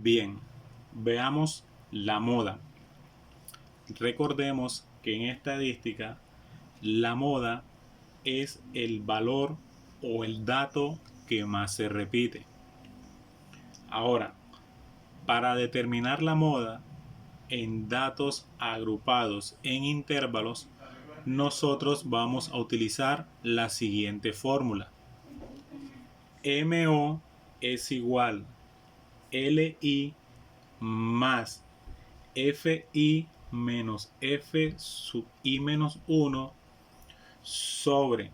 Bien, veamos la moda. Recordemos que en estadística la moda es el valor o el dato que más se repite. Ahora, para determinar la moda en datos agrupados en intervalos, nosotros vamos a utilizar la siguiente fórmula. MO es igual LI más FI menos F sub I menos 1 sobre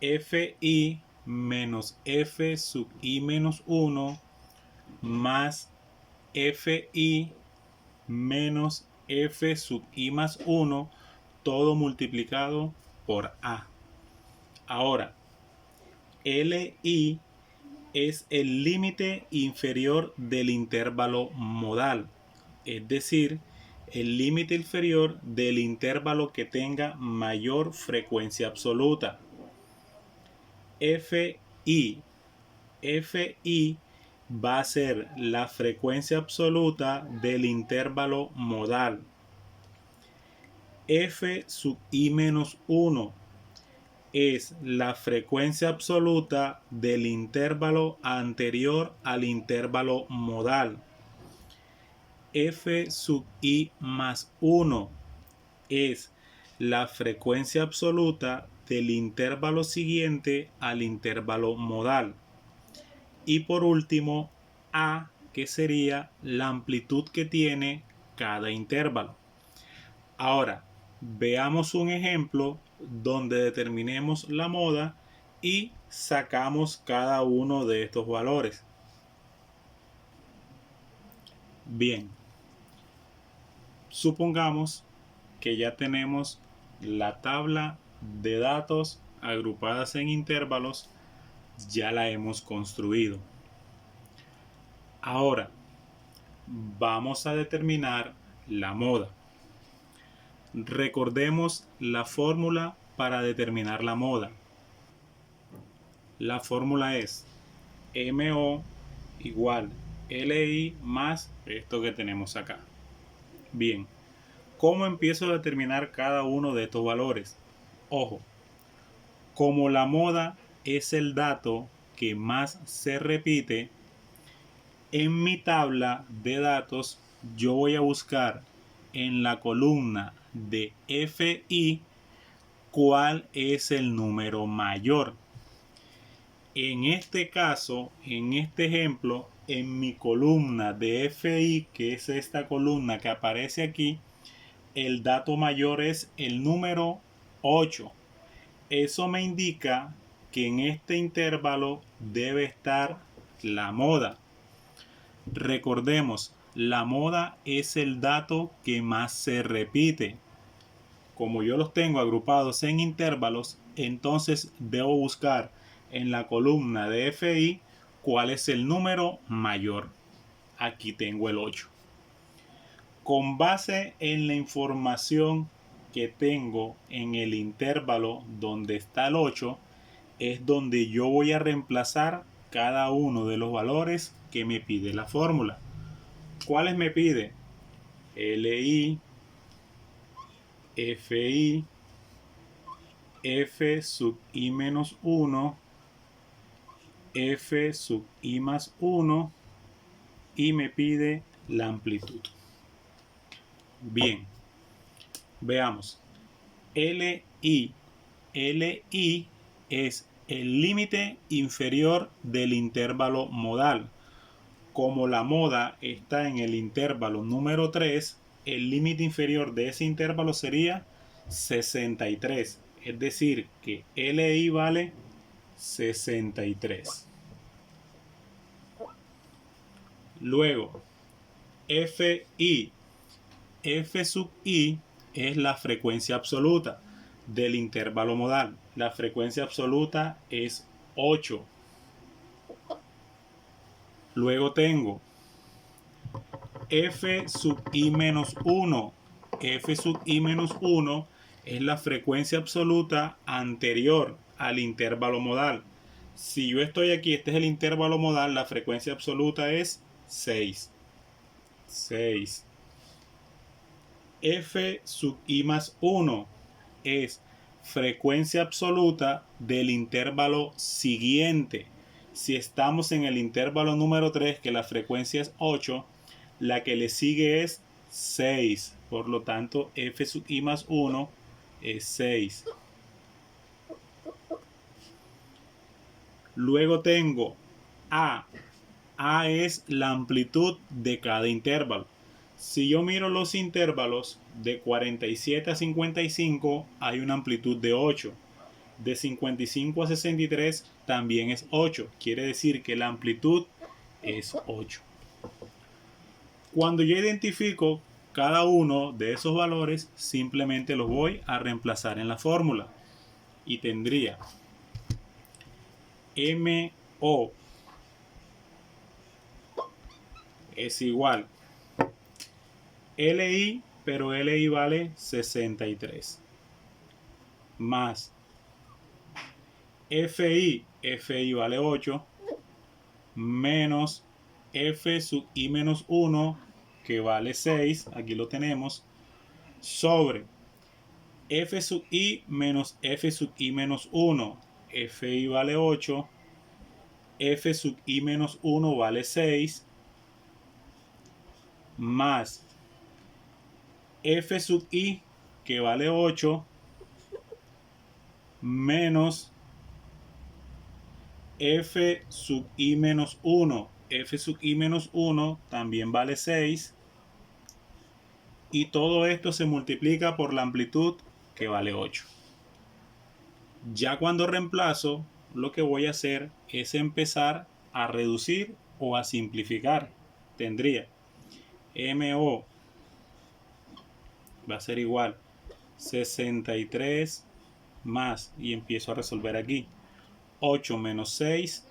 FI menos F sub I menos 1 más FI menos F sub I más 1, todo multiplicado por A. Ahora, LI es el límite inferior del intervalo modal, es decir, el límite inferior del intervalo que tenga mayor frecuencia absoluta. FI va a ser la frecuencia absoluta del intervalo modal. F sub I menos 1 es la frecuencia absoluta del intervalo anterior al intervalo modal. F sub I más 1 es la frecuencia absoluta del intervalo siguiente al intervalo modal. Y por último, A, que sería la amplitud que tiene cada intervalo. Ahora, veamos un ejemplo donde determinemos la moda y sacamos cada uno de estos valores. Bien, supongamos que ya tenemos la tabla de datos agrupadas en intervalos, ya la hemos construido. Ahora, vamos a determinar la moda. Recordemos la fórmula para determinar la moda. La fórmula es MO igual LI más esto que tenemos acá. Bien, ¿cómo empiezo a determinar cada uno de estos valores? Ojo, como la moda es el dato que más se repite, en mi tabla de datos yo voy a buscar en la columna de FI cuál es el número mayor. En este caso, en este ejemplo, en mi columna de FI, que es esta columna que aparece aquí, el dato mayor es el número 8. Eso me indica que en este intervalo debe estar la moda. Recordemos, la moda es el dato que más se repite. Como yo los tengo agrupados en intervalos, entonces debo buscar en la columna de FI cuál es el número mayor. Aquí tengo el 8. Con base en la información que tengo en el intervalo donde está el 8, es donde yo voy a reemplazar cada uno de los valores que me pide la fórmula. ¿Cuáles me pide? LI, FI, F sub I menos 1, F sub I más 1 y me pide la amplitud. Bien, veamos. LI es el límite inferior del intervalo modal. Como la moda está en el intervalo número 3, el límite inferior de ese intervalo sería 63. Es decir, que LI vale 63. Luego, FI. F sub I es la frecuencia absoluta del intervalo modal. La frecuencia absoluta es 8. Luego tengo F sub I menos 1. F sub I menos 1 es la frecuencia absoluta anterior al intervalo modal. Si yo estoy aquí, este es el intervalo modal, la frecuencia absoluta es 6. F sub i más 1 es frecuencia absoluta del intervalo siguiente. Si estamos en el intervalo número 3, que la frecuencia es 8, la que le sigue es 6. Por lo tanto, F sub i más 1 es 6. Luego tengo A. A es la amplitud de cada intervalo. Si yo miro los intervalos de 47 a 55, hay una amplitud de 8. De 55 a 63 también es 8. Quiere decir que la amplitud es 8. Cuando yo identifico cada uno de esos valores, simplemente los voy a reemplazar en la fórmula. Y tendría MO es igual LI, pero LI vale 63, más FI vale 8, menos F sub i menos 1, que vale 6, aquí lo tenemos, sobre F sub i menos F sub i menos 1, FI vale 8, F sub i menos 1 vale 6, más F sub i, que vale 8, menos F sub i menos 1. F sub i menos 1 también vale 6. Y todo esto se multiplica por la amplitud, que vale 8. Ya cuando reemplazo, lo que voy a hacer es empezar a reducir o a simplificar. Tendría MO va a ser igual 63 más, y empiezo a resolver aquí, 8 menos 6,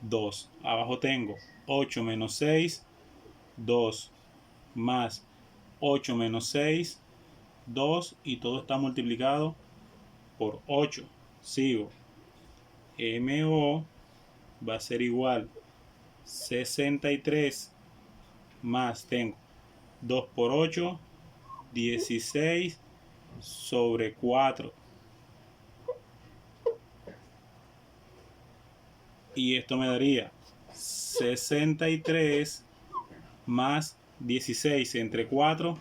2. Abajo tengo 8 menos 6, 2, más 8 menos 6, 2, y todo está multiplicado por 8. Sigo. MO va a ser igual 63 más, tengo 2 por 8, 16 sobre 4. Y esto me daría 63 más 16 entre 4,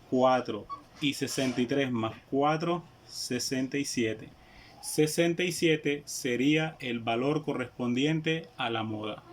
4, y 63 más 4, 67. 67 sería el valor correspondiente a la moda.